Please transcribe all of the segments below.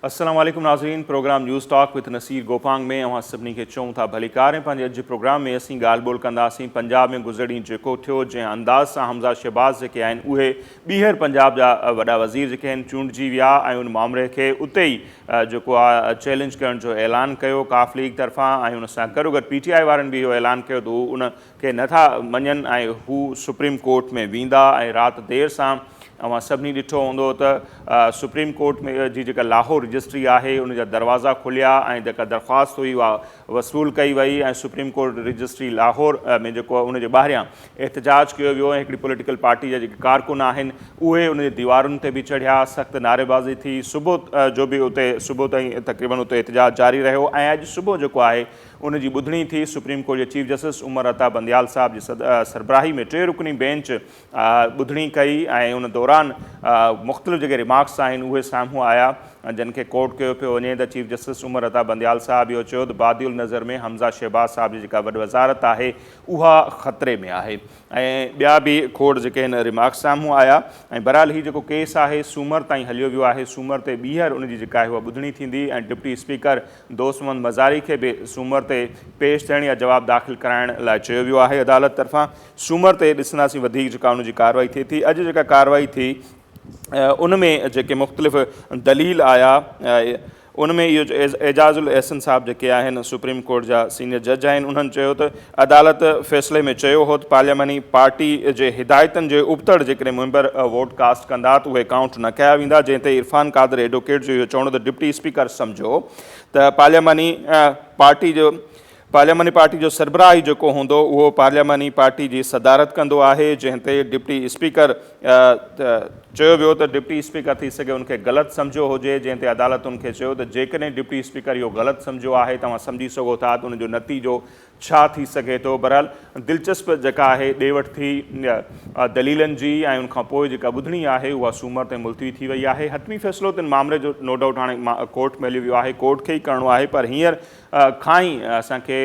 अस्सलाम वालेकुम नाज़रीन। Programme news talk with Naseer Gopang में अवां सभिनी खे चऊं था भलीकार ऐं पंहिंजे अॼु प्रोग्राम में असीं ॻाल्हि ॿोल कंदासीं पंजाब में गुज़िरियल ॾींहुं जेको थियो जंहिं अंदाज़ सां हमज़ा शहबाज़ जेके आहिनि उहे ॿीहर पंजाब जा वॾा वज़ीर जेके आहिनि चूंडिजी विया ऐं उन मामले खे उते ई जेको आहे चैलेंज करण जो ऐलान कयो काफ लीग तरफ़ां ऐं उन सां गॾोगॾु PTI वारनि बि इहो ऐलान कयो त हू उन खे नथा मञनि ऐं हू सुप्रीम कोर्ट में वेंदा ऐं राति देरि सां अवां सभिनी ॾिठो हूंदो त सुप्रीम कोर्ट में जी जेका लाहौर रजिस्ट्री आहे उन जा दरवाज़ा खुलिया ऐं जेका दरख़्वास्त हुई उहा वसूल कई वई ऐं सुप्रीम कोर्ट रजिस्ट्री लाहौर में जेको उन जे ॿाहिरियां एहतजाज कयो वियो ऐं हिकिड़ी पॉलिटिकल पार्टी जा जेके कारकुन आहिनि उहे उन जे दीवारुनि ते बि चढ़िया सख़्तु नारेबाज़ी थी सुबुह जो बि उते सुबुह ताईं तक़रीबन उते एहतजाज जारी रहियो ऐं अॼु सुबुह जेको आहे उन जी ॿुधणी थी सुप्रीम कोर्ट जे चीफ जस्टिस उमर अता बंदियाल साहब जी सरबराही में 3 रुकनी बेंच ॿुधणी कई ऐं उन दौरान मुख़्तलिफ़ जेके रिमार्क्स आहिनि उहे साम्हूं आया जिन खे कोट कयो पियो वञे त चीफ जस्टिस उमर अता बंदियाल साहब इहो चयो त बादिउल नज़र में हमज़ा शहबाज़ साहब जी जेका वॾी वज़ारत आहे उहा ख़तरे में आहे ऐं ॿिया बि खोड़ जेके आहिनि रिमार्क्स साम्हूं आया ऐं बहरहाल हीउ जेको केस आहे सूमर ताईं हलियो वियो आहे सूमर ते ॿीहर उन जी जेका आहे उहा ॿुधणी थींदी ऐं डिप्टी स्पीकर दोस्त मोहम्मद मज़ारी खे बि सूमर ते पेश थियण या जवाबु दाख़िल कराइण लाइ चयो वियो आहे अदालत तरफ़ां सूमर ते ॾिसंदासीं वधीक जेका उन जी कार्रवाई थिए थी अॼु जेका कार्रवाई थी उन में जेके मुख़्तलिफ़ दलील आया उन में इहो एजाज़ुल एहसन साहब जेके आहिनि सुप्रीम कोर्ट जा सीनियर जज आहिनि उन्हनि चयो त अदालत फ़ैसिले में चयो हो त पार्लियामानी पार्टी जे हिदायतनि जे उबतड़ जेकॾहिं मेंबर वोट कास्ट कंदा त उहे काउंट न कया वेंदा जंहिं ते इरफान कादर एडवोकेट जो इहो चवणो त डिप्टी स्पीकर सम्झो त पार्लियामानी पार्टी जो सरबराही जेको हूंदो उहो पार्लियामानी पार्टी जी सदारत कंदो आहे जंहिं ते डिप्टी स्पीकर चयो वियो त डिप्टी स्पीकर थी सघे उनखे ग़लति सम्झियो हुजे जंहिं ते अदालत उनखे चयो त जेकॾहिं डिप्टी स्पीकर इहो ग़लति सम्झियो आहे तव्हां सम्झी सघो था त उनजो नतीजो छा थी सघे थो बहरहाल दिलचस्प जेका आहे ॾे वठि थी दलीलनि जी ऐं उनखां पोइ जेका ॿुधणी आहे उहा सूमर ते मुलतवी थी वई आहे हतमी फ़ैसिलो त मामले जो नो डाउट हाणे कोर्ट में हली वियो आहे कोर्ट खे ई करिणो आहे पर हींअर खां ई असांखे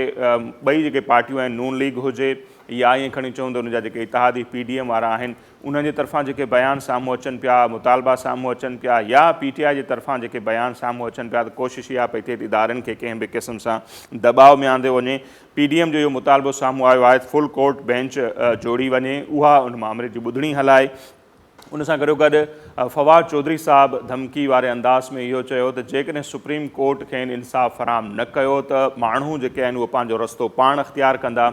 ॿई जेके पार्टियूं आहिनि नून लीग हुजे या ईअं खणी चऊं त उनजा जेके इतिहादी PDM वारा आहिनि उन्हनि जे तरफ़ां जेके बयान साम्हूं अचनि पिया मुतालबा साम्हूं अचनि पिया या PTI जे तरफ़ां जेके बयान साम्हूं अचनि पिया त कोशिशि इहा पई थिए त इदारनि खे कंहिं बि क़िस्म सां दॿाउ में आंदो वञे PDM जो इहो मुतालबो साम्हूं आयो आहे फुल कोर्ट बेंच जोड़ी वञे उहा उन मामले जी ॿुधणी हलाए उन सां गॾोगॾु फवाद चौधरी साहब धमकी वारे अंदाज़ में इहो चयो त जेकॾहिं सुप्रीम कोर्ट खे इंसाफ़ फ़राहम न कयो त माण्हू जेके आहिनि उहे पंहिंजो रस्तो पाण अख़्तियार कंदा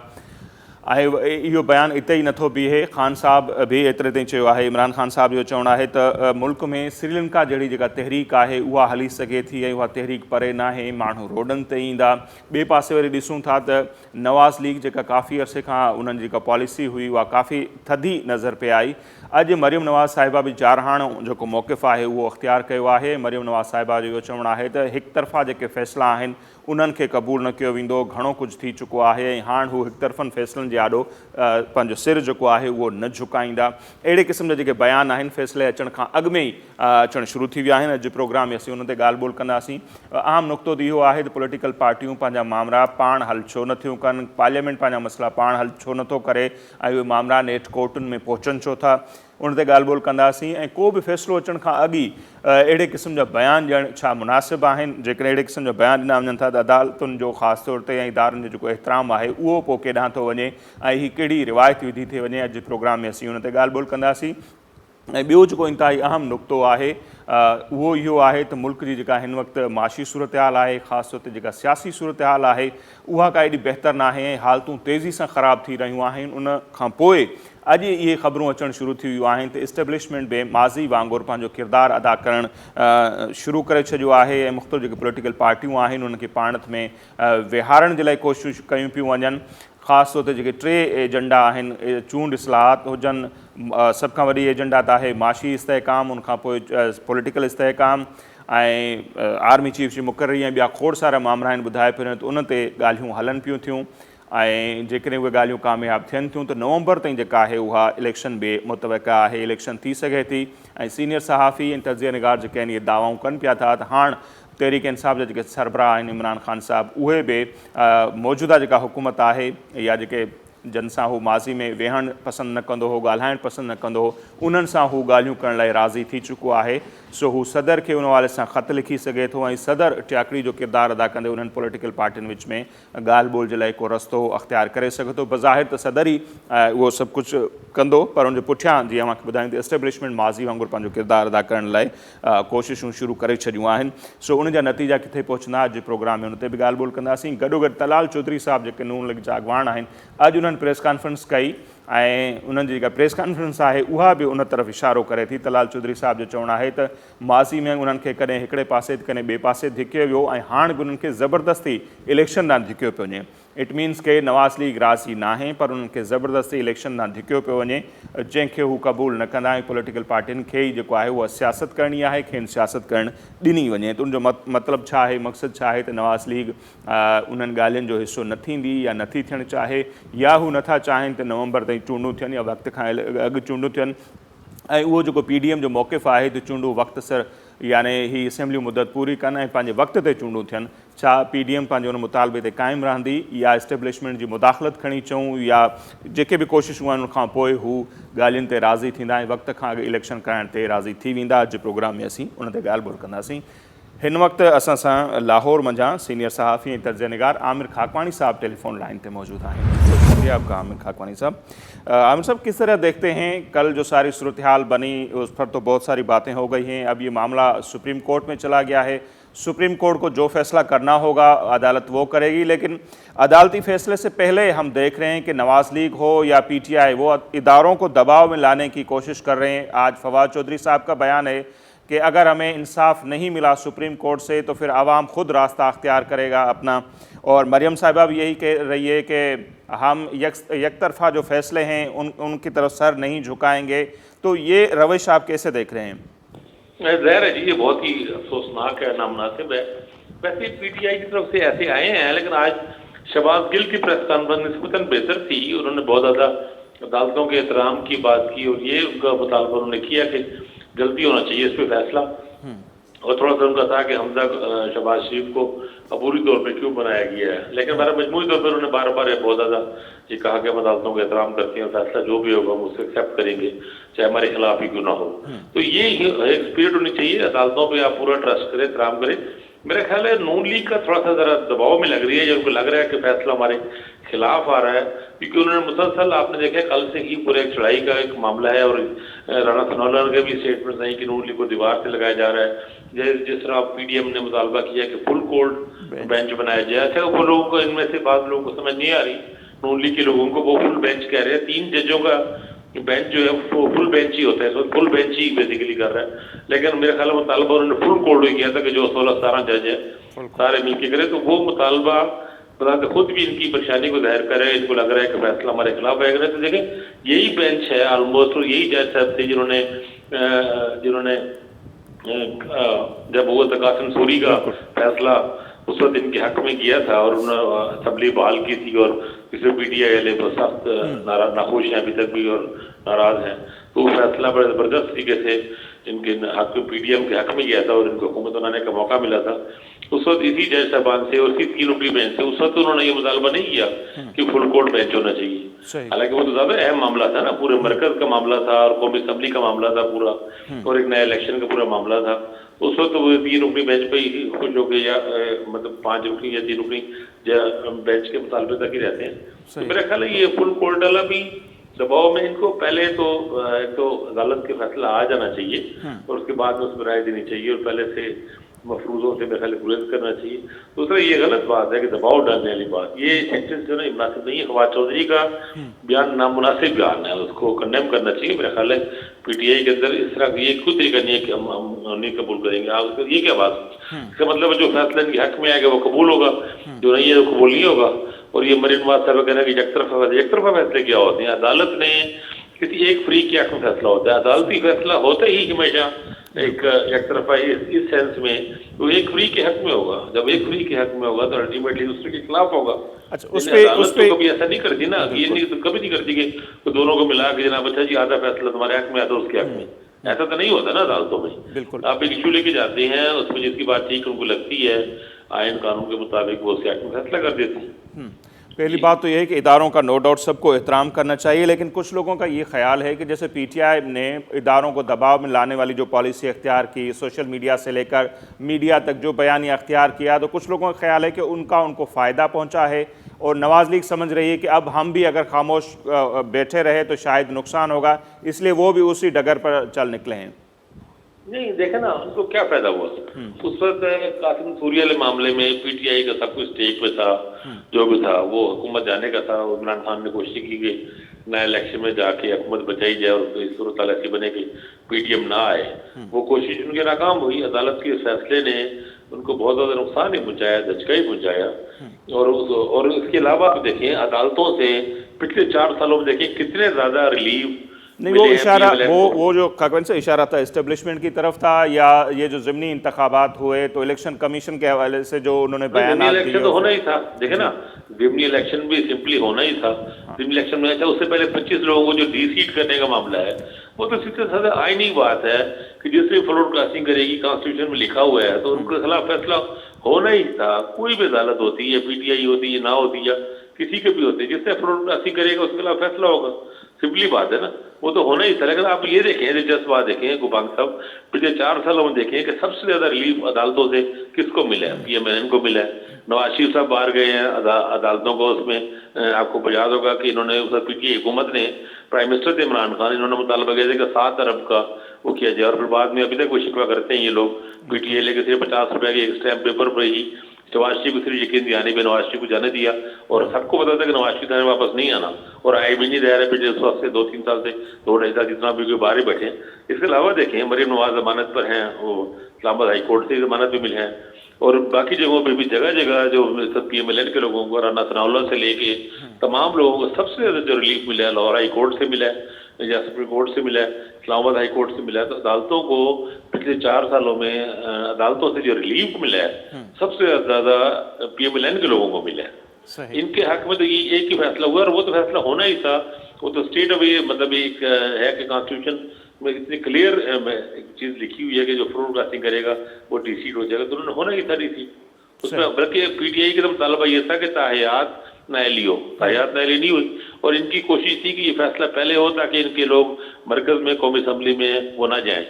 ऐं इहो बयानु इते ई नथो बीहे ख़ान साहब बि एतिरे ताईं चयो आहे इमरान ख़ान साहब जो चवणु आहे त मुल्क में श्रीलंका जहिड़ी जेका तहरीक आहे उहा हली सघे थी ऐं उहा तहरीक परे नाहे माण्हू रोडनि ते ईंदा ॿिए पासे वरी ॾिसूं था त नवाज़ लीग जेका काफ़ी अरसे खां उन्हनि जेका पॉलिसी हुई उहा काफ़ी थधी नज़र पे आई अॼु मरियम नवाज़ साहिबा बि ॼारहाणो जेको मौक़िफ़ आहे उहो अख़्तियार कयो आहे मरियम नवाज़ साहिबा जो इहो चवणु आहे त हिकु तरफ़ा जेके फ़ैसिला आहिनि उन्हनि खे क़बूल न कयो वेंदो घणो कुझु थी चुको आहे ऐं हाणे हू हिकु तरफ़नि फ़ैसिलनि जे आॾो पंहिंजो सिर जेको आहे उहो न झुकाईंदा अहिड़े क़िस्म जा जेके बयान आहिनि फ़ैसिले अचण खां अॻु में ई अचणु शुरू थी विया आहिनि अॼु प्रोग्राम में असीं उन ते ॻाल्हि ॿोल कंदासीं अहम नुक़्तो त इहो आहे त पॉलिटिकल पार्टियूं पंहिंजा मामला पाण हल छो नथियूं कनि पार्लियामेंट पंहिंजा मसइला पाण हल छो नथो करे ऐं उहे मामला नेठि कोर्टुनि में पहुचनि छो था उन ते ॻाल्हि ॿोल कंदासीं ऐं को बि फ़ैसिलो अचण खां अॻु ई अहिड़े क़िस्म जा बयान ॾियणु छा मुनासिबु आहिनि जेकॾहिं अहिड़े क़िस्म जा बयान ॾिना वञनि था त अदालतुनि जो ख़ासि तौर ते ऐं इदारनि जो जेको एतिराम आहे उहो पोइ केॾांहुं थो वञे ऐं हीअ कहिड़ी रिवायत विधी थी वञे अॼु प्रोग्राम में असीं उन ते ॻाल्हि ॿोल कंदासीं ऐं ॿियो जेको इंतिहाई अहम नुक़्तो आहे उहो इहो आहे त मुल्क जी जेका हिन वक़्तु माशी सूरत हाल आहे ख़ासि तौर ते जेका सियासी सूरत हाल आहे उहा का एॾी बहितर न आहे ऐं हालतूं तेज़ी सां ख़राब थी रहियूं आहिनि उन खां पोइ अॼु इहे ख़बरूं अचणु शुरू थी वियूं आहिनि त इस्टेब्लिशमेंट बि माज़ी वांगुरु पंहिंजो किरदारु अदा करणु शुरू करे छॾियो आहे ऐं मुख़्तलिफ़ जेके पॉलिटिकल पार्टियूं आहिनि उनखे पाण में विहारण जे लाइ कोशिशि कयूं पियूं वञनि ख़ासि तौर ते जेके 3 एजेंडा आहिनि चूंड इस्लाहात हुजनि सभ खां वॾी एजेंडा त आहे माशी इस्तेहकाम उनखां पोइ पॉलिटिकल इस्तेहकाम ऐं आर्मी चीफ जी मुक़ररी ऐं ॿिया खोड़ सारा मामला आहिनि ॿुधाए पियो त उन ते ॻाल्हियूं हलनि पियूं थियूं ऐं जेकॾहिं उहे ॻाल्हियूं कामयाबु थियनि थियूं त नवंबर ताईं जेका आहे उहा इलेक्शन बि मुतवक़ा आहे इलेक्शन थी सघे थी ऐं सीनियर सहाफ़ी ऐं तज़िया निगार जेके आहिनि इहे दावाऊं कनि पिया था त हाणे तहरीक इंसाफ़ जा जेके सरबराह आहिनि इमरान ख़ान साहब उहे बि मौजूदा जेका हुकूमत आहे या जेके जिन सां हू माज़ी में वेहण पसंदि न कंदो हो, ॻाल्हाइण पसंदि न कंदो हो, उन्हनि सां हू ॻाल्हियूं करण लाइ राज़ी थी चुको आहे। सो हू सदर खे उन हवाले सां ख़त लिखी सघे थो ऐं सदर टियाकड़ी जो किरदारु अदा कंदे उन्हनि पॉलिटिकल पार्टियुनि विच में ॻाल्हि ॿोल जे लाइ को रस्तो अख़्तियार करे सघे थो। बज़ाहिर त सदर ई उहो सभु कुझु कंदो, पर उनजे पुठियां जीअं मां ॿुधायूं त एस्टेब्लिशमेंट माज़ी वांगुरु पंहिंजो किरदारु अदा करण लाइ कोशिशूं शुरू करे छॾियूं आहिनि। सो उन जा नतीजा किथे पहुचंदा अॼु प्रोग्राम में उन ते बि ॻाल्हि ॿोल कंदासीं। गॾोगॾु तलाल चौधरी साहब जेके नून लीग जा अॻवान आहिनि, अॼु उन्हनि प्रेस कॉन्फ्रेंस कई ऐं उन्हनि जी जेका प्रेस कॉन्फ्रेंस आहे उहा बि उन तरफ़ इशारो करे थी। तलाल चौधरी साहब जो चवणु आहे त माज़ी में उन्हनि खे कॾहिं हिकिड़े पासे कॾहिं ॿिए पासे धिकियो वियो ऐं हाणे बि उन्हनि खे ज़बरदस्ती इलेक्शन ॾांहुं धिकियो पियो वञे। इट मीन्स के नवाज़ लीग राज़ी न आहे, पर उन्हनि खे ज़बरदस्ती इलेक्शन ॾांहुं धिकियो पियो वञे, जंहिंखे हू क़बूल न कंदा ऐं पॉलिटिकल पार्टियुनि खे ई जेको आहे उहा सियासत करणी आहे, खेनि सियासत करणु ॾिनी वञे। त उनजो मतिलबु छा आहे, मक़सदु छा आहे त नवाज़ लीग उन्हनि ॻाल्हियुनि जो हिसो न थींदी या नथी थियणु चाहे, या हू नथा चाहिनि त नवंबर ताईं चूंडूं थियनि या वक़्त खां अॻु चूंडूं थियनि। ऐं उहो जेको PDM जो मौक़िफ़ आहे त चूंडूं वक़्त सर यानी ही असेंबली मुदत पूरी कनि ऐं पंहिंजे वक़्त ते चूंडूं थियनि, छा PDM पंहिंजे उन मुतालबे ते क़ाइमु रहंदी या एस्टेब्लिशमेंट जी मुदाख़लत खणी चऊं, या जेके बि कोशिशूं आहिनि उनखां पोइ हू ॻाल्हियुनि ते राज़ी थींदा ऐं वक़्त खां अॻु इलेक्शन कराइण ते राज़ी थी वेंदा। अॼु प्रोग्राम में असीं उन ते ॻाल्हि ॿोल कंदासीं। हिन वक़्तु असां सां लाहौर मंझां सीनियर सहाफ़ी ऐं तर्ज़ निगार आमिर खाकवानी साहब टेलीफोन लाइन पे मौजूद हैं। शुक्रिया आपका आमिर खाकवानी साहब। आमिर साहब, किस तरह देखते हैं कल जो सारी सूरत हाल बनी, उस पर तो बहुत सारी बातें हो गई हैं, अब ये मामला सुप्रीम कोर्ट में चला गया है। सुप्रीम कोर्ट को जो फैसला करना होगा अदालत वो करेगी, लेकिन अदालती फैसले से पहले हम देख रहे हैं कि नवाज़ लीग हो या PTI वो इदारों को दबाव में लाने की कोशिश कर रहे हैं। आज फवाद चौधरी साहब का बयान है कि अगर हमें इंसाफ नहीं मिला सुप्रीम कोर्ट से तो फिर आवाम खुद रास्ता अख्तियार करेगा अपना, और मरियम साहिबा भी यही कह रही है कि हम एक तरफा जो फैसले हैं उनकी तरफ सर नहीं झुकाएंगे। तो ये रविश आप कैसे देख रहे हैं? ज़ाहिर है जी, ये बहुत ही अफसोसनाक है, नामुनासिब है। वैसे PTI की तरफ से ऐसे आए हैं, लेकिन आज शहबाज गिल की प्रेस कॉन्फ्रेंस निस्बतन बेहतर थी। उन्होंने बहुत ज़्यादा अदालतों के एहतराम की बात की और ये उनका मुतालबा उन्होंने किया कि जल्दी होना चाहिए इस पर फैसला, और थोड़ा सा उनका था कि हमजा शहबाज शरीफ को अबूरी तौर पर क्यों बनाया गया है। लेकिन हमारा मजमूई तौर पर उन्होंने बार बार बहुत ज़्यादा ये कहा कि हम अदालतों का एहतराम करते हैं, फैसला जो भी होगा हम उससे एक्सेप्ट करेंगे, चाहे हमारे खिलाफ ही क्यों ना हो। तो ये एक स्पिरिट होनी चाहिए, अदालतों पर आप पूरा ट्रस्ट करें, एहतराम करें। मेरा ख्याल है नून लीग का थोड़ा सा ज़रा दबाव में लग रही है, जब उनको लग रहा है कि फैसला हमारे खिलाफ आ रहा है, क्योंकि उन्होंने मुसलसल आपने देखा कल से ही पूरे एक चढ़ाई का एक मामला है, और राणा सनोला के भी स्टेटमेंट नहीं कि नून लीग को दीवार से लगाया जा रहा है। जिस तरह PDM ने मुतालबा किया कि फुल कोर्ट बेंच बनाया जाए, अच्छा वो लोगों को, इनमें से बाद लोगों को समझ नहीं आ रही, नून लीग के लोगों को वो फुल बेंच कह रहे हैं। 3 जजों का बेंच जो है वो फुल बेंच ही होता है, तो फुल बेंच ही बेसिकली कर रहा है। लेकिन मेरे ख्याल में मुतालबा उन्होंने फुल कोर्ट ही किया था कि जो 16-17 जज है सारे मिलकर करे, तो वो मुतालबा खुद भी इनकी परेशानी को जाहिर करे। इनको लग रहा है कि फैसला हमारे खिलाफ आएगा। तो देखें यही बेंच है ऑलमोस्ट, और यही जज साहब थे जिन्होंने जब वो कासिम सूरी का फैसला उस वक्त इनके हक में किया था और उन्होंने असम्बली बहाल की थी, और किसी PTI वाले तो सख्त नाखुश हैं अभी तक भी और नाराज हैं। तो वो फैसला बड़े ज़बरदस्त तरीके से इनके हक में PDM के हक में गया था और इनको हुकूमत बनाने का मौका मिला था। उस वक्त इसी जज साहबान से और इसी 3 उपरी बेंच से उस वक्त उन्होंने ये मुतालबा नहीं किया कि फुल कोर्ट बेंच होना चाहिए। हालांकि वो तो ज्यादा अहम मामला था ना, पूरे मरकज का मामला था और कौमी असम्बली का मामला था पूरा, और एक नया इलेक्शन का पूरा मामला था। उस वक्त वो 3 रुकनी बेंच पे ही खुश हो गए, या मतलब 5 रुकनी या 3 रुकनी बेंच के मुतालबे तक ही रहते हैं। तो मेरा ख्याल है ये फुल कोर्ट वाला भी दबाव में इनको पहले तो एक तो अदालत के फैसला आ जाना चाहिए और उसके बाद में उसमें राय देनी चाहिए और पहले से मफरूजों से मेरे ख्याल गुरेज करना चाहिए। दूसरा ये गलत बात है कि दबाव डालने वाली बात, ये सेंटेंस जो है मुनासिब नहीं है। फवाद चौधरी का बयान नामुनासिब बयान है, उसको कंडेम करना चाहिए। मेरा ख्याल है PTI के अंदर इस तरह ये कोई तरीका नहीं है कि हम नहीं कबूल करेंगे। आप ये क्या बात, इसका मतलब जो फैसला इनके हक में आएगा वो कबूल होगा, जो नहीं है वो कबूल नहीं होगा। और ये मरीन नवाज साहब कहना कि एक तरफा फैसले क्या होते हैं, अदालत ने किसी एक फ्री के हक में फैसला होता है। अदालती फैसला होता ही हमेशा एक तरफा इस सेंस में तो एक फ्री के हक में होगा। जब एक फ्री के हक में होगा तो अल्टीमेटली दूसरे के खिलाफ होगा। अच्छा, उस पे तो कभी ऐसा नहीं करती ना, ये नहीं तो कभी नहीं करती कि तो दोनों को मिला के जनाब अच्छा जी आधा फैसला तुम्हारे हक में आधा उसके हक में, ऐसा तो नहीं होता ना अदालतों में। बिल्कुल, आप एक इशू लेके जाते हैं, उसमें जिसकी बात ठीक उनको लगती है आयन कानून के मुताबिक वो उसके हक में फैसला कर देती है। पहली बात तो यह है कि इदारों का नो डाउट सबको एहतराम करना चाहिए, लेकिन कुछ लोगों का ये ख्याल है कि जैसे पीटीआई ने इदारों को दबाव में लाने वाली जो पॉलिसी अख्तियार की, सोशल मीडिया से लेकर मीडिया तक जो बयानिया अख्तियार किया, तो कुछ लोगों का ख्याल है कि उनको फ़ायदा पहुंचा है और नवाज लीग समझ रही है कि अब हम भी अगर खामोश बैठे रहे तो शायद नुकसान होगा, इसलिए वो भी उसी डगर पर चल निकले हैं। नहीं, देखे ना उनको क्या फायदा हुआ। उस वक्त कासिम सूर्या वाले मामले में पीटीआई का सब कुछ स्टेज पे था, जो भी था वो हुकूमत जाने का था। इमरान खान ने कोशिश की कि नए इलेक्शन में जाके हुकूमत बचाई जाए और इस सूरत हाल ऐसी बने कि पीटीएम ना आए। वो कोशिश उनकी नाकाम हुई। अदालत के फैसले ने उनको बहुत ज्यादा नुकसान ही पहुंचाया, धचका ही पहुंचाया। और इसके अलावा आप देखें अदालतों से पिछले 4 सालों में देखें कितने ज्यादा रिलीफ नहीं, वो इशारा वो जो खाकन से इशारा था इस्टेब्लिशमेंट की तरफ था, या ये जो ज़िमनी इंतखाबात हुए तो इलेक्शन कमीशन के हवाले से जो उन्होंने बयान इलेक्शन तो होना ही था। देखे ना ज़िमनी इलेक्शन भी सिंपली होना ही था। ज़िमनी इलेक्शन में अच्छा उससे पहले 25 लोगों को जो डीसीट करने का मामला है वो तो सीधे साधे आईनी बात है कि जिससे फ्लोर कास्टिंग करेगी कॉन्स्टिट्यूशन में लिखा हुआ है तो उनके खिलाफ फैसला होना ही था। कोई भी अदालत होती है, पीटीआई होती है, ना होती है, किसी के भी होते हैं, जिससे फ्लोर कास्टिंग करेगा उसके खिलाफ फैसला होगा। सिंपली बात है ना, वो तो होना ही था। लेकिन आप ये देखें, दिलचस्प बात देखें गुबांग साहब, पिछले 4 सालों में देखें कि सबसे ज्यादा रिलीफ अदालतों से किसको मिला है? पीएमएलएन को मिला है। नवाज शरीफ साहब बाहर गए हैं अदालतों को, उसमें आपको याद होगा कि इन्होंने पीटीआई हुकूमत ने, प्राइम मिनिस्टर थे इमरान खान, इन्होंने मुतालबा किया था कि 7 अरब का वो किया जाए। और फिर बाद में अभी तक वो शिकवा करते हैं ये लोग पीटीआई लेके सिर्फ 50 रुपए के एक स्टैम्प पेपर पर ही नवाज शरीफ को सिर्फ यकीन दिलाने पे नवाज शरीफ को जाने दिया। और सबको पता था कि नवाज शरीफ ने वापस नहीं आना और आए भी नहीं रह रहे पिछले उस वक्त से 2-3 साल से, 2-2.5 साल जितना भी बाहर ही बैठे। इसके अलावा देखें मरीम नवाज जमानत पर हैं, वो इस्लामाबाद हाई कोर्ट से जमानत भी मिले हैं। और बाकी जगहों पे भी जगह जगह जो पीएमएलएन के लोगों को, राना सनाउल्लाह से लेके तमाम लोगों को सबसे ज्यादा जो रिलीफ मिला है लाहौर हाई कोर्ट से मिला है या सुप्रीम कोर्ट से मिला है, इस्लामाबाद हाई कोर्ट से मिला है। तो अदालतों को पिछले 4 सालों में अदालतों से जो रिलीफ मिला है सबसे ज्यादा पीएमएलएन के लोगों को मिला है। इनके हक में तो ये एक ही फैसला हुआ और वो तो फैसला होना ही था। वो तो स्टेट ऑफ मतलब एक है कि कॉन्स्टिट्यूशन में इतनी क्लियर चीज लिखी हुई है कि जो फ्लोर कास्टिंग करेगा वो डीसीट हो जाएगा, तो उन्होंने होना ही था डीसी। उसमें बल्कि पीटीआई का मुतालबा ये था कि ताहियात नायली हो, ताहियात नायली नहीं हुई। और इनकी कोशिश थी कि ये फैसला पहले हो ताकि इनके लोग मरकज में कौमी असम्बली में वो ना जाए,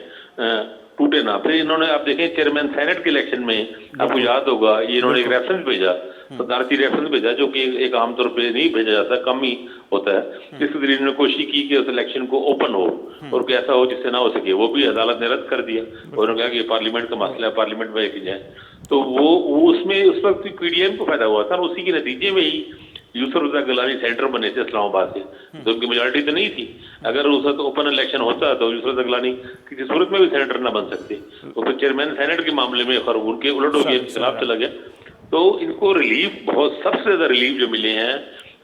टूटे ना। फिर इन्होंने आप देखें चेयरमैन सेनेट के इलेक्शन में आपको याद होगा ये इन्होंने एक रेफरेंस भेजा, सदारती रेफरेंस भेजा, जो कि एक आमतौर पे नहीं भेजा जाता, कम ही होता है। इसके जरिए इन्होंने कोशिश की कि उस इलेक्शन को ओपन हो और कोई ऐसा हो जिससे ना हो सके, वो भी अदालत ने रद्द कर दिया और उन्होंने कहा कि पार्लियामेंट का मसला है, पार्लियामेंट में की जाए। तो वो उसमें उस वक्त पीडीएम को फायदा हुआ था और उसी के नतीजे में ही यूसुफ रजा गिलानी सेंटर बने थे इस्लामाबाद से, तो उनकी मेजोरिटी तो नहीं थी। अगर उस वक्त ओपन इलेक्शन होता तो यूसुफ रजा गिलानी किसी सूरत में भी सेनेटर ना बन सकते। तो फिर चेयरमैन सेनेट के मामले में खैर उनके उलट हो गया, खिलाफ चला गया। तो इनको रिलीफ बहुत सबसे ज्यादा रिलीफ जो मिले हैं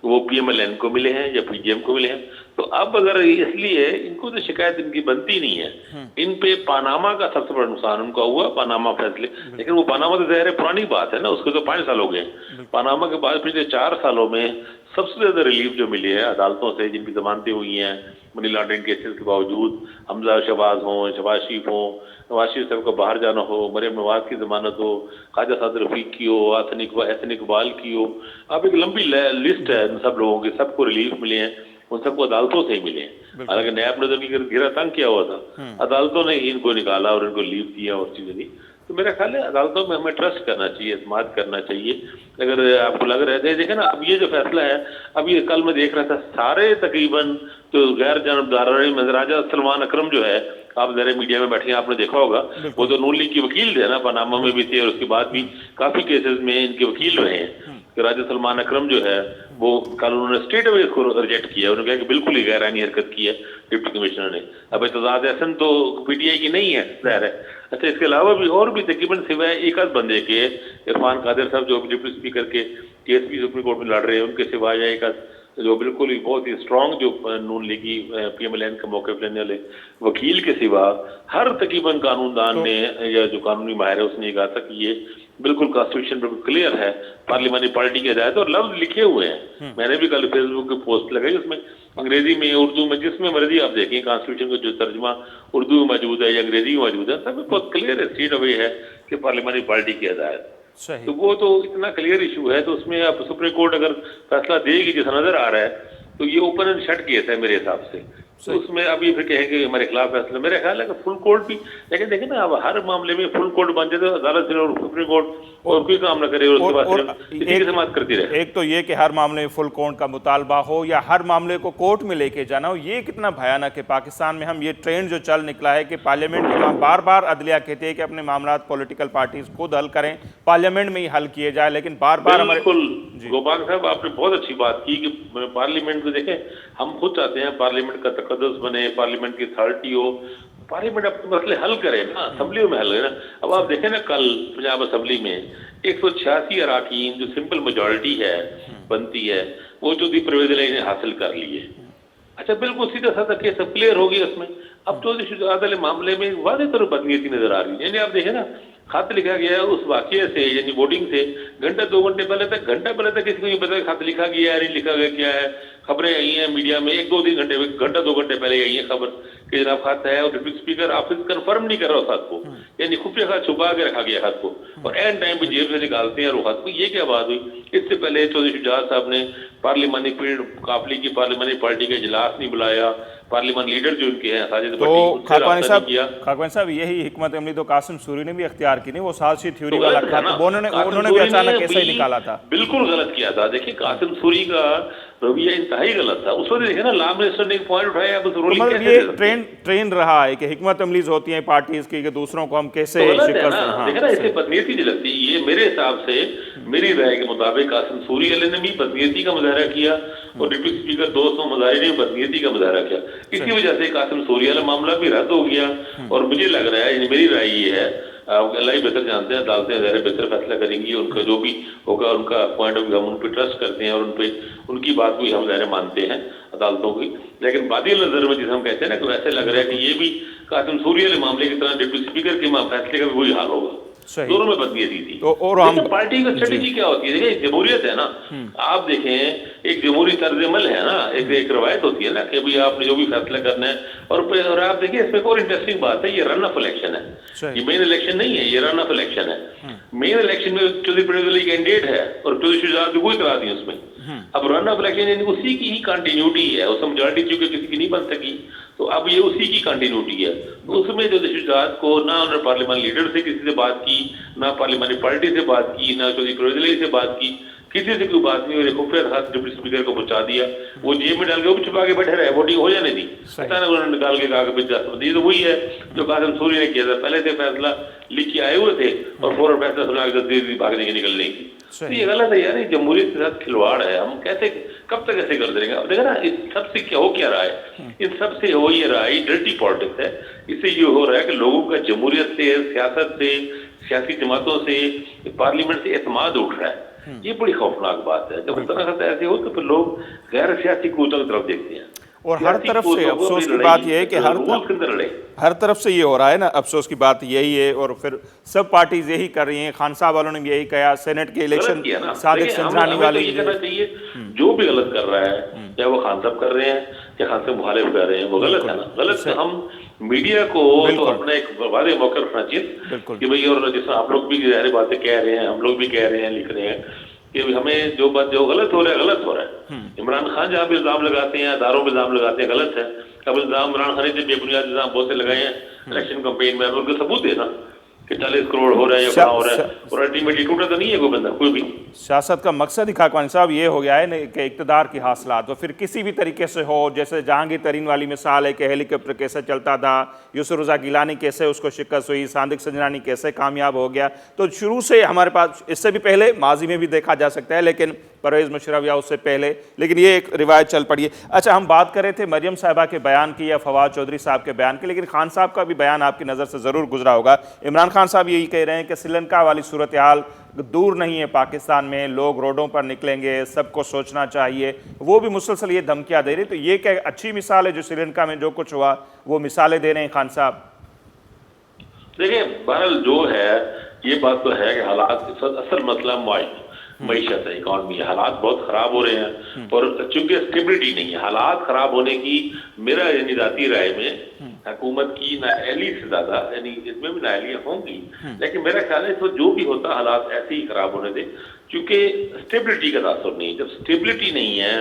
वो पीएमएलएन को मिले हैं या पीडीएम को मिले हैं। तो अब अगर इसलिए इनको तो शिकायत इनकी बनती नहीं है। इन पे पानामा का सबसे बड़ा नुकसान उनका हुआ, पानामा फैसले। लेकिन वो पानामा तो ज़ाहिर है पुरानी बात है ना, उसको तो 5 साल हो गए। पानामा के बाद पिछले 4 सालों में सबसे ज्यादा रिलीफ जो मिली है अदालतों से, जिनकी जमानतें हुई हैं मनी लॉन्ड्रिंग केसेस के बावजूद, हमजा शहबाज हों, शहबाज शरीफ हों, नवाज शरीफ साहब को बाहर जाना हो, मरीम नवाज की जमानत हो, ख्वाजा साद रफीक की हो, एहसन इकबाल की हो, अब एक लंबी लिस्ट है इन सब लोगों की, सबको रिलीफ मिले हैं, उन सबको अदालतों से ही मिले हैं। हालांकि नैब ने तो घेरा तंग किया हुआ था, अदालतों ने ही इनको निकाला और इनको लीव दिया और चीजें दी। तो मेरा ख्याल है अदालतों में हमें ट्रस्ट करना चाहिए, एतमाद करना चाहिए। अगर आपको लग रहा है, देखें ना अब ये जो फैसला है, अब ये कल मैं देख रहा था सारे तकरीबन तो गैर जानबदार राजा सलमान अकरम जो है, आप जरा मीडिया में बैठे हैं, आपने देखा होगा, वो तो नून लीग के वकील थे ना, पनामा में भी थे और उसके बाद भी काफी केसेस में इनके वकील रहे हैं। राजा सलमान अकरम जो है वो कल उन्होंने स्टेट अवे इसको रिजेक्ट किया, उन्होंने कहा कि बिल्कुल ही गैरानी हरकत की है डिप्टी कमिश्नर ने। अब एतजाज एहसन तो पीटीआई की नहीं है, जाहिर है। अच्छा, इसके अलावा भी और भी तकरीबन सिवाय एक आध बंदे के, इरफान कादिर साहब जो डिप्टी स्पीकर के केस भी सुप्रीम कोर्ट में लड़ रहे हैं, उनके सिवाय एक आध जो बिल्कुल ही बहुत ही स्ट्रॉन्ग जो नून लीगी पीएमएलएन का मौके लेने वाले वकील के सिवा हर तकरीबन कानूनदान ने या जो कानूनी माहिर है उसने कहा था कि ये बिल्कुल कॉन्स्टिट्यूशन बिल्कुल क्लियर है, पार्लियामेंट्री पार्टी की हिदायत, और लफ्ज लिखे हुए हैं। मैंने भी कल फेसबुक पे पोस्ट लगाई, उसमें अंग्रेजी में, उर्दू में, जिसमें मर्जी आप देखें कॉन्स्टिट्यूशन का जो तर्जमा उर्दू में मौजूद है या अंग्रेजी में मौजूद है, सब बहुत क्लियर है, स्टेट अवे है कि पार्लियामेंट्री पार्टी की हिदायत। सही। तो वो तो इतना क्लियर इशू है, तो उसमें अब सुप्रीम कोर्ट अगर फैसला देगी जैसा नजर आ रहा है, तो ये ओपन एंड शट केस है मेरे हिसाब से। तो उसमें अभी फिर कहेंगे हमारे खिलाफ फैसला, मेरा ख्याल है कि फुल कोर्ट भी, लेकिन देखिए ना, अब हर मामले में फुल कोर्ट बन जाए तो अदालत से और सुप्रीम कोर्ट और कोई काम ना करे और उसके बाद सिर्फ इसी की समाप्त करती रहे। एक तो ये कि हर मामले में फुल कोर्ट का मुतालबा हो या हर मामले को कोर्ट में लेके जाना हो, ये कितना भयानक है। पाकिस्तान में हम ये ट्रेंड जो चल निकला है कि पार्लियामेंट के वहाँ बार बार अदलिया कहती है कि अपने मामला पॉलिटिकल पार्टीज खुद हल करें, पार्लियामेंट में ही हल किए जाए, लेकिन बार बार हमारे। बिल्कुल गोपाल साहब, आपने बहुत अच्छी बात की कि पार्लियामेंट में देखें, हम खुद चाहते हैं पार्लियामेंट का तकद्दुस बने, पार्लियामेंट की अथॉरिटी हो, पार्लियामेंट अपने मसले हल करे ना, असेंबली में हल करे ना। अब आप देखें ना, कल पंजाब असेंबली में 186 अराकीन जो सिंपल मेजॉरिटी है बनती है, वो चौधरी परवेज इलाही ने हासिल कर ली है। अच्छा, बिल्कुल सीधा साधा केस अब क्लियर हो गया उसमें। अब चौधरी शुजात वाले मामले में वादे तौर पर बदनीयती नजर आ रही है। यानी आप देखें ना, खत लिखा गया है उस वाकये से, यानी वोटिंग से घंटा 2 घंटे पहले तक किसी को नहीं पता खत लिखा गया है, नहीं लिखा गया क्या है। खबरें आई हैं मीडिया में 1-2-3 घंटा 2 घंटे पहले आई है खबर कि जनाब खत है, और डिप्टी स्पीकर ऑफिस कंफर्म नहीं कर रहा उस खत को, यानी खुफिया खत छुपा के रखा गया खत को, और एंड टाइम पे जेब से निकालते हैं और वो खत को। ये क्या बात हुई? इससे पहले चौधरी शुजात साहब ने पार्लिमानी पीरियड काफली की पार्लिमानी पार्टी का इजलास नहीं बुलाया, पार्लिमान लीडर जो उनके हैं साजिद तो खाकवानी साहब यही हिकमत अमली तो कासिम सूरी ने भी अख्तियार की नहीं, वो साजिशी थ्योरी वाला था, तो उन्होंने भी अचानक ऐसा ही निकाला था। बिल्कुल गलत किया था। देखिए, कासिम सूरी का रवैया इंतहाई गलत था। उस वक्त देखे ना, लॉ मिनिस्टर ने एक पॉइंट उठाया, अब तो ये ट्रेंड रहा है कि हिकमत अमलीज होती हैं पार्टीज की कि दूसरों को हम कैसे शिकस्त। देखा ना, इससे बदनीयती नहीं लगती। ये मेरे हिसाब से, मेरी राय के मुताबिक कासिम सूरी वाले ने भी बदनीयती का मुजाहरा किया और डिप्टी स्पीकर दोस्तों मुजाहिर ने बदनीयती का मुजाहरा किया। इसी वजह से कासिम सूरी वाला मामला भी रद्द हो गया। और मुझे लग रहा है, मेरी राय ये है, अल्लाह ही बेहतर जानते हैं, अदालतें ज़ाहिर बेहतर फैसला करेंगी, उनका जो भी होगा उनका पॉइंट ऑफ व्यू हम उन पर ट्रस्ट करते हैं और उनकी बात भी हम ज़ाहिर मानते हैं अदालतों की। लेकिन बादी नजर में जिसे हम कहते हैं ना, कि वैसे लग रहा है कि ये भी कासिम सूरी वाले मामले की तरह डिप्टी स्पीकर के फैसले का भी वही हाल होगा। दोनों में बदनीयती थी। तो और हम पार्टी की स्ट्रेटेजी क्या होती है? देखिए, जमहूरियत है ना, आप देखें, एक जमहूरी तर्ज अमल है ना, एक रवायत होती है ना कि भाई आपने जो भी फैसला करना है। और आप देखिए, इसमें एक और इंटरेस्टिंग बात है, ये रन ऑफ इलेक्शन है, ये मेन इलेक्शन नहीं है, ये रन ऑफ इलेक्शन है। मेन इलेक्शन में चौधरी परवेज इलाही कैंडिडेट है और चौधरी शुजात भी वही करा दी उसमें। अब रन ऑफ इलेक्शन यानी उसी की ही कंटिन्यूटी है, उसमें मेजॉरिटी चूंकि किसी की नहीं बन सकी, तो अब ये उसी की कंटिन्यूटी है। तो उसमें जो शुजात को ना उन्होंने पार्लियामान लीडर से किसी से बात की, ना पार्लियामानी पार्टी से बात की, ना चौधरी परवेज इलाही से बात की, किसी से कोई बात नहीं। और खुफिया हाथ डिप्टी स्पीकर को पहुंचा दिया, वो जेब में डाल के वो भी छुपा के बैठे रहे, वोटिंग हो जाने दी। अचानक उन्होंने निकाल के कहा कि तो वही है जो कासिम सूरी ने किया था, पहले से फैसला लिख के आए हुए थे और फौरन फैसला सुना के भागने के निकलने की। तो ये गलत है यार, जमहूरियत के साथ खिलवाड़ है। हम कैसे, कब तक ऐसे कर देंगे? अब देखा ना, इस सबसे क्या हो क्या रहा है, इन सबसे हो ये रहा है डर्टी पॉलिटिक्स है। इससे ये हो रहा है कि लोगों का जमहूरियत से, सियासत से, सियासी जमातों से, पार्लियामेंट से एतमाद उठ रहा है। ये बड़ी खौफनाक बात है। जब तरह ऐसे हो तो फिर लोग गैर सियासी कूदों की तरफ देखते हैं। और हर तरफ से अफसोस की बात यह है कि हर तरफ से ये हो रहा है ना, अफसोस की बात यही है। और फिर सब पार्टीज यही कर रही हैं, खान साहब वालों ने भी यही कहा, सेनेट के इलेक्शन सादिक संजरानी वाले जो भी गलत कर रहा है, चाहे वो खान साहब कर रहे हैं या खान साहब मुखालिफ कर रहे हैं, वो गलत है ना। गलत हम मीडिया को तो अपना एक वादे मौका रखना चाहिए कि भाई, और जैसा आप लोग भी ज़ाहिर बातें कह रहे हैं, हम लोग भी कह रहे हैं, लिख रहे हैं कि हमें जो गलत हो रहा है गलत हो रहा है। इमरान खान जहाँ पे इल्जाम लगाते हैं, अदारों पे इल्जाम लगाते हैं, गलत है। अब इल्जाम इमरान खान ने बेबुनियाद इल्जाम बहुत से लगाए हैं इलेक्शन कैंपेन में, उनको सबूत देना कि 40 करोड़ हो रहा है या क्या हो रहा है, और अल्टीमेटली टूटा तो नहीं है कोई बंदा, कोई भी। सियासत का मकसद ही खाकवानी साहब ये हो गया है कि इक़्तिदार की हासिलात तो फिर किसी भी तरीके से हो। जैसे जहांगीर तरीन वाली मिसाल है कि हेलीकॉप्टर कैसे चलता था, यूसुफ रज़ा गिलानी कैसे उसको शिकस्त हुई, सादिक संजरानी कैसे कामयाब हो गया। तो शुरू से हमारे पास, इससे भी पहले माजी में भी देखा जा सकता है, लेकिन परवेज़ मुशर्रफ या उससे पहले, लेकिन ये एक रिवायत चल पड़ी है। अच्छा, हम बात कर रहे थे मरियम साहिबा के बयान की या फवाद चौधरी साहब के बयान की, लेकिन खान साहब का भी बयान आपकी नज़र से ज़रूर गुजरा होगा। इमरान खान साहब यही कह रहे हैं कि श्रीलंका वाली सूरत हाल दूर नहीं है, पाकिस्तान में लोग रोडों पर निकलेंगे, सबको सोचना चाहिए। वो भी मुसलसल ये धमकियाँ दे रही। तो ये क्या अच्छी मिसाल है जो श्रीलंका में जो कुछ हुआ, वो मिसालें दे रहे हैं खान साहब? देखिए, बहरहाल जो है, ये बात तो है कि हालात, असल मसला मईशत है, इकॉनमी है, हालात बहुत खराब हो रहे हैं और चूंकि स्टेबिलिटी नहीं है, हालात खराब होने की मेरा यानी जाती राय में हुकूमत की नाअहली से ज्यादा, यानी इसमें भी नाअहलियां होंगी, लेकिन मेरा ख्याल है तो जो भी होता हालात ऐसे ही खराब होने दे, क्योंकि स्टेबिलिटी का तासुर नहीं है। जब स्टेबिलिटी नहीं है,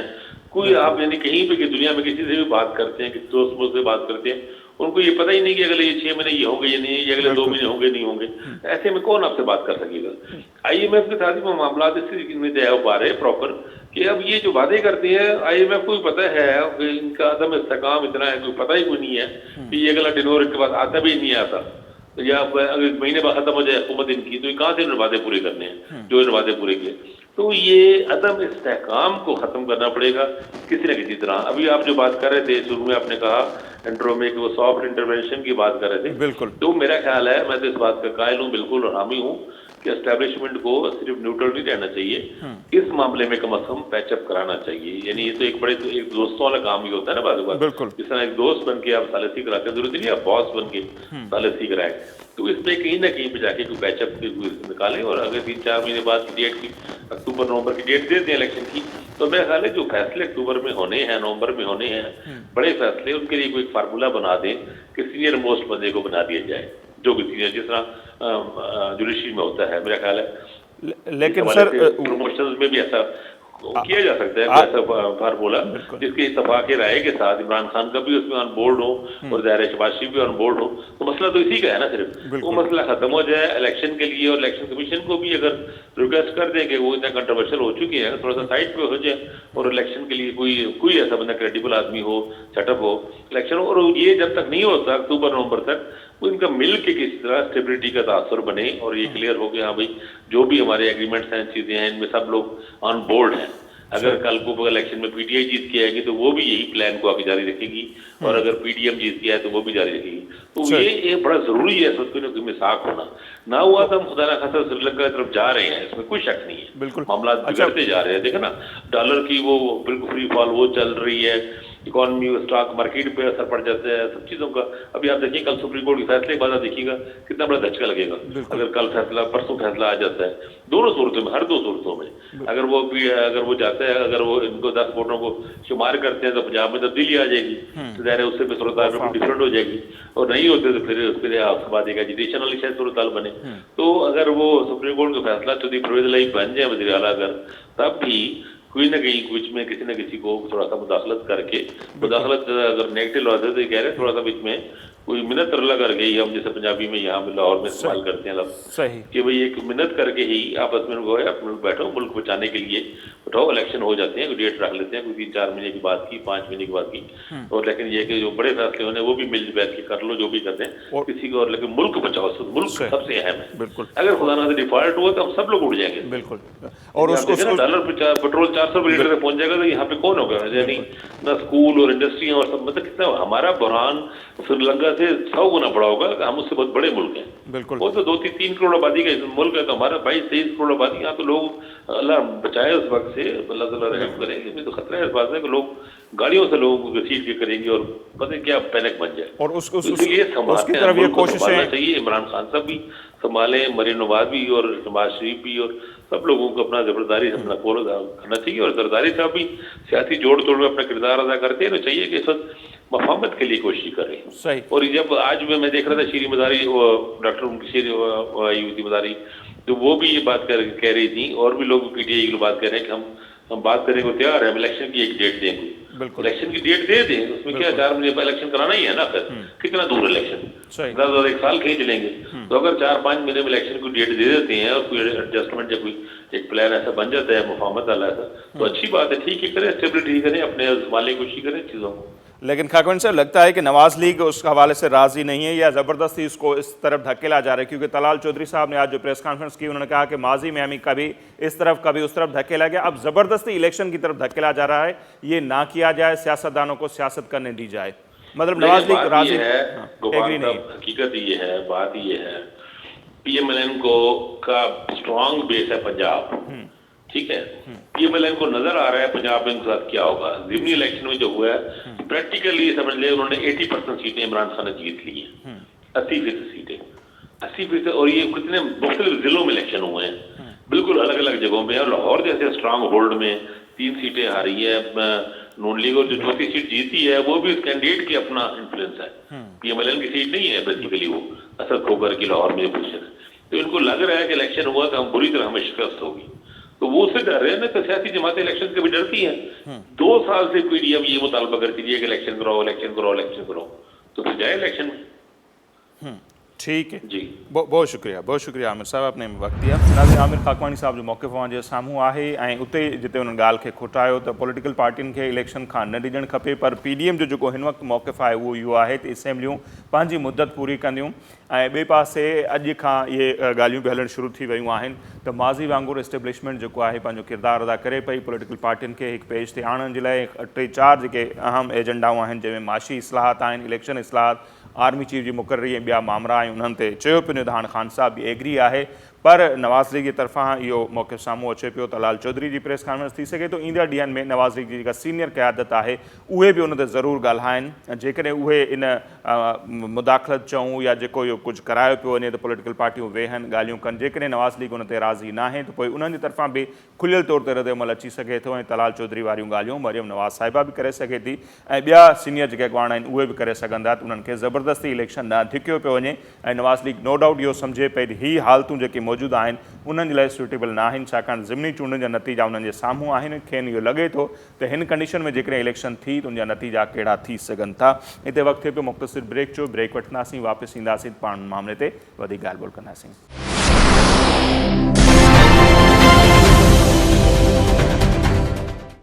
कोई आप यानी कहीं पे कि दुनिया में किसी से भी बात करते हैं, किसी दोस्त से बात करते हैं, उनको ये पता ही नहीं कि अगले ये 6 महीने ये होंगे या नहीं, ये अगले 2 महीने होंगे नहीं होंगे, ऐसे में कौन आपसे बात कर सकेगा। IMF के साथ ही मामला इससे तय हो पा रहे हैं प्रॉपर कि अब ये जो वादे करते हैं IMF को भी पता है कि इनका अदम इस्तेकाम इतना है, कोई पता ही कोई नहीं है कि ये अगला टेन्योर इनके पास आता भी नहीं आता, या अगर महीने बाद खत्म हो जाए हुकूमत इनकी, तो ये कहाँ से वादे पूरे करने हैं जो इन वादे पूरे किए। तो ये अदम इस्तेहकाम को खत्म करना पड़ेगा किसी न किसी तरह। अभी आप जो बात कर रहे थे शुरू में, आपने कहा इंट्रो में कि वो सॉफ्ट इंटरवेंशन की बात कर रहे थे, बिल्कुल, तो मेरा ख्याल है, मैं तो इस बात का कायल हूँ बिल्कुल और हामी हूँ कि एस्टेब्लिशमेंट को सिर्फ न्यूट्रल नहीं रहना चाहिए, इस मामले में कम से कम पैचअप कराना चाहिए। यानी ये तो एक बड़े एक दोस्तों वाला काम ही होता है ना, बात जिस तरह एक दोस्त बन के आप सालिसी कराते हैं, जरूरत नहीं आप बॉस बन के सालिसी कराए, तो इसमें कहीं ना कहीं पे जाके कोई पैचअप निकालें। और अगर 3-4 महीने बाद की डेट की, अक्टूबर नवंबर की डेट दे दें इलेक्शन की, तो मेरा ख्याल है जो फैसले अक्टूबर में होने हैं, नवंबर में होने हैं, बड़े फैसले, उनके लिए कोई फार्मूला बना दें कि सीनियर मोस्ट बंदे को बना दिया जाए, जो कि सीनियर जिस तरह जुडिशरी में होता है। मेरा ख्याल है लेकिन सर प्रमोशंस में भी ऐसा किया जा सकता है, ऐसा फार्मूला जिसके इत्तफाक राय के साथ इमरान खान का भी उसमें ऑन बोर्ड हो और ज़ाहिर शहबाज शरीफ भी ऑन बोर्ड हो, तो मसला तो इसी का है ना, सिर्फ वो मसला खत्म हो जाए इलेक्शन के लिए। और इलेक्शन कमीशन को भी अगर रिक्वेस्ट कर दें कि वो इतना कंट्रोवर्शियल हो चुकी है, थोड़ा सा साइड पे हो जाए और इलेक्शन के लिए कोई ऐसा बंदा क्रेडिबल आदमी हो, सेटअप हो इलेक्शन। और ये जब तक नहीं होता अक्टूबर नवंबर तक, वो इनका मिल के किसी तरह स्टेबिलिटी का तासुर बने और ये क्लियर हो गया हाँ भाई जो भी हमारे एग्रीमेंट्स हैं, चीजें हैं, इनमें सब लोग ऑन बोर्ड हैं। अगर कल को इलेक्शन में PTI जीत के आएगी तो वो भी यही प्लान को आगे जारी रखेगी, और अगर PDM जीत के आए तो वो भी जारी रखेगी। तो ये बड़ा जरूरी है सबको मिसाक होना। ना हुआ तो हम खुदा ना खासा श्रीलंका की तरफ जा रहे हैं, इसमें कोई शक नहीं है, बिल्कुल मामला बिगड़ते जा रहे हैं। देखो ना डॉलर की वो बिल्कुल फ्री फॉल वो चल रही है, इकोनॉमी स्टॉक मार्केट पे असर पड़ जाता है, सब चीजों का। अभी आप देखिए कल सुप्रीम कोर्ट के फैसले के बाद आप देखिएगा कितना बड़ा धचका लगेगा अगर कल फैसला, परसों फैसला आ जाता है। दोनों सूरतों में, हर 2 सूरतों में अगर वो जाता है, अगर वो इनको 10 वोटों को शुमार करते हैं तो पंजाब में तब्दीली आ जाएगी, तो ज़ाहिर है उससे भी सूरत हाल डिफरेंट हो जाएगी, और नहीं होते तो फिर उसके बाद एक एजिटेशन वाली शायद सूरत हाल बने। तो अगर वो सुप्रीम कोर्ट का फैसला चौधरी परवेज इलाही बन जाए वज़ीर आला, अगर तब भी कोई ना कहीं बीच में किसी न किसी को थोड़ा सा मुदाखलत करके, मुदाखलत अगर नेगेटिव लॉ तो कह रहे हैं थोड़ा सा बीच में कोई मिन्नत तरला कर गई, हम जैसे पंजाबी में यहाँ लाहौर में इस्तेमाल करते हैं लफ्ज़ कि भाई एक मिन्नत करके ही आपस में गए अपने बैठो, मुल्क बचाने के लिए बैठो, इलेक्शन हो जाते हैं, कोई डेट रख लेते हैं, कोई 3-4 महीने की बात की, 5 महीने की बात की, और लेकिन ये कि जो बड़े फैसले होने वो भी मिल बैठ के कर लो, जो भी करते हैं किसी को, और लेकिन मुल्क बचाओ, मुल्क सबसे अहम है। बिल्कुल, अगर खुदा ना डिफॉल्ट हुआ तो हम सब लोग उड़ जाएंगे। बिल्कुल, और उसको डॉलर पेट्रोल 400 रुपये लीटर पहुंच जाएगा तो यहाँ पे कौन होगा, यानी ना स्कूल और इंडस्ट्री और सब, मतलब कितना हमारा बुरहान श्रीलंका से 100 गुना बड़ा होगा। हम उससे बहुत बड़े मुल्क हैं, बिल्कुल, वो तो 2-3 करोड़ आबादी का मुल्क है, तो हमारा 22-23 करोड़ आबादी, यहाँ तो लोग अल्लाह बचाए उस वक्त से, अल्लाह ताला रहम करे। इसमें तो खतरा है इस बात में कि लोग गाड़ियों से लोगों को घसीट के करेंगे और पता क्या पैनिक बन जाए। और उसकी तरफ ये कोशिश चाहिए, इमरान खान साहब भी संभाले, मरीन नवाज भी और शहबाज शरीफ भी, और सब लोगों को अपना जबरदारी से अपना फॉलो करना चाहिए। और जरदारी साहब भी सियासी जोड़ तोड़ में अपना किरदार अदा करते हैं, तो चाहिए कि इस वक्त मफामत के लिए कोशिश करें। सही। और जब आज मैं देख रहा था शीरी मदारी, डॉक्टर उनकी शीरी आई हुई थी मदारी, तो वो भी ये बात कह रही थी, और भी लोग PTI की बात कर रहे हैं कि हम बात करने को तैयार है, हम इलेक्शन की एक डेट दें, बिल्कुल इलेक्शन की डेट दे दें, उसमें क्या 4 महीने इलेक्शन कराना ही है ना, फिर कितना दूर इलेक्शन, ज़्यादा 1 साल खींच लेंगे। तो अगर 4-5 महीने में इलेक्शन की डेट दे देते हैं और कोई एडजस्टमेंट या कोई एक प्लान ऐसा बन जाता है मुफाहमत वाला ऐसा, तो अच्छी बात है, ठीक है, करें, स्टेबिलिटी करें, अपने संभालने की कोशिश करें चीज़ों को। लेकिन खाकवन साहब, लगता है कि नवाज लीग उस हवाले से राजी नहीं है, या ज़बरदस्ती इसको इस तरफ धकेला जा रहा है? क्योंकि तलाल चौधरी साहब ने आज जो प्रेस कॉन्फ्रेंस की, उन्होंने कहा कि माजी में हमें कभी इस तरफ कभी उस तरफ धकेला गया, अब ज़बरदस्ती इलेक्शन की तरफ धकेला जा रहा है, ये ना किया जाए, सियासतदानों को सियासत करने दी जाए। मतलब नवाज लीग राजी है, एग्री नहीं। हकीकत ये है, बात ये है, PMLN को का स्ट्रॉन्ग बेस है पंजाब, ठीक है, PMLN को नजर आ रहा है पंजाब में साथ क्या होगा। ज़िमनी इलेक्शन में जो हुआ है प्रैक्टिकली समझ ले उन्होंने 80% सीटें इमरान खान ने जीत ली हैं, 80% सीटें, 80%, और ये कितने मुख्तलिफ जिलों में इलेक्शन हुए हैं, बिल्कुल अलग अलग जगहों में है। लाहौर जैसे स्ट्रांग होल्ड में 3 सीटें हारी है नून लीग, और जो चौथी सीट जीती है वो भी उस कैंडिडेट की अपना इन्फ्लुएंस है। PMLN की सीट नहीं है बेसिकली, वो असद खोकर की लाहौर में पोजीशन है। तो इनको लग रहा है कि इलेक्शन हुआ तो हम बुरी तरह हमें शिकस्त होगी, तो वो उससे डर रहे हैं ना। तो सियासी जमातें इलेक्शन से भी डरती हैं। 2 साल से PDM ये मुतालबा करती है कि इलेक्शन कराओ, इलेक्शन कराओ, इलेक्शन कराओ, तो फिर जाए इलेक्शन में। ठीक है जी, बहुत शुक्रिया आमिर साहब, आपने वक्त दिया। नाज़रीन, आमिर खाकवानी साहब जो मौक़िफ़ जे साम्हूं आहे ऐं उते जिते उन्हनि ॻाल्हि खे खुटायो त पॉलिटिकल पार्टियुनि खे इलेक्शन खां न डिॼणु खपे, पर PDM जो जेको हिन वक़्तु मौक़िफ़ आहे उहो इहो आहे त असेंबलियूं पंहिंजी मुदत पूरी कंदियूं ऐं ॿिए पासे अॼु खां इहे ॻाल्हियूं बि हलणु शुरू थी वियूं आहिनि त माज़ी वांगुरु एस्टेब्लिशमेंट जेको आहे पंहिंजो किरदारु अदा करे पई पॉलिटिकल पार्टियुनि खे हिकु पेज ते आणण जे लाइ 3-4 जेके अहम एजेंडाऊं आहिनि, जंहिंमें माशी इस्लाहात आहिनि, इलेक्शन इस्लाहात, आर्मी चीफ जी मुक़ररी ऐं ॿिया मामला आहिनि, उन्हनि ते चयो पियो त हाणे ख़ान साहब बि एग्री आहे। पर नवाज़ लीग जे तरफ़ां इहो मौक़िफ़ साम्हूं अचे पियो त लाल चौधरी जी प्रेस कॉन्फ्रेंस थी सघे थो ईंदड़ ॾींहंनि में नवाज़ लीग जी जेका सीनियर क़यादत आहे उहे बि उन ते ज़रूरु ॻाल्हाइनि। जेकॾहिं उहे इन मुदाख़लत चऊं या जेको इहो कुझु करायो पियो वञे त पॉलिटिकल पार्टियूं वेहनि ॻाल्हियूं कनि। जेकॾहिं नवाज़ लीग उन ते राज़ी न आहे त पोइ उन्हनि जी तरफ़ां बि खुलियल तौर ते रद्दअमल अची सघे थो ऐं तलाल चौधरी वारियूं ॻाल्हियूं मरियम नवाज़ साहिबा बि करे सघे थी ऐं ॿिया सीनियर जेके अॻवान आहिनि उहे बि करे सघंदा त उन्हनि खे ज़बरदस्ती इलेक्शन न धिकियो पियो वञे। ऐं नवाज़ लीग नो डाउट इहो सम्झे पई त ही हालतूं जेके मौजूदु आहिनि उन्हनि जे लाइ सूटेबल न आहिनि, छाकाणि ज़िमनी चूंडनि जा नतीजा उन्हनि जे साम्हूं आहिनि। खेनि इहो लॻे थो त हिन कंडीशन में जेकॾहिं इलेक्शन थी त उनजा नतीजा कहिड़ा थी सघनि था। हिते वक़्तु थिए पियो मुख़्तसिर ब्रेक जो, ब्रेक वठंदासीं, वापसि ईंदासीं, पाण मामले ते वधीक ॻाल्हि ॿोल कंदासीं।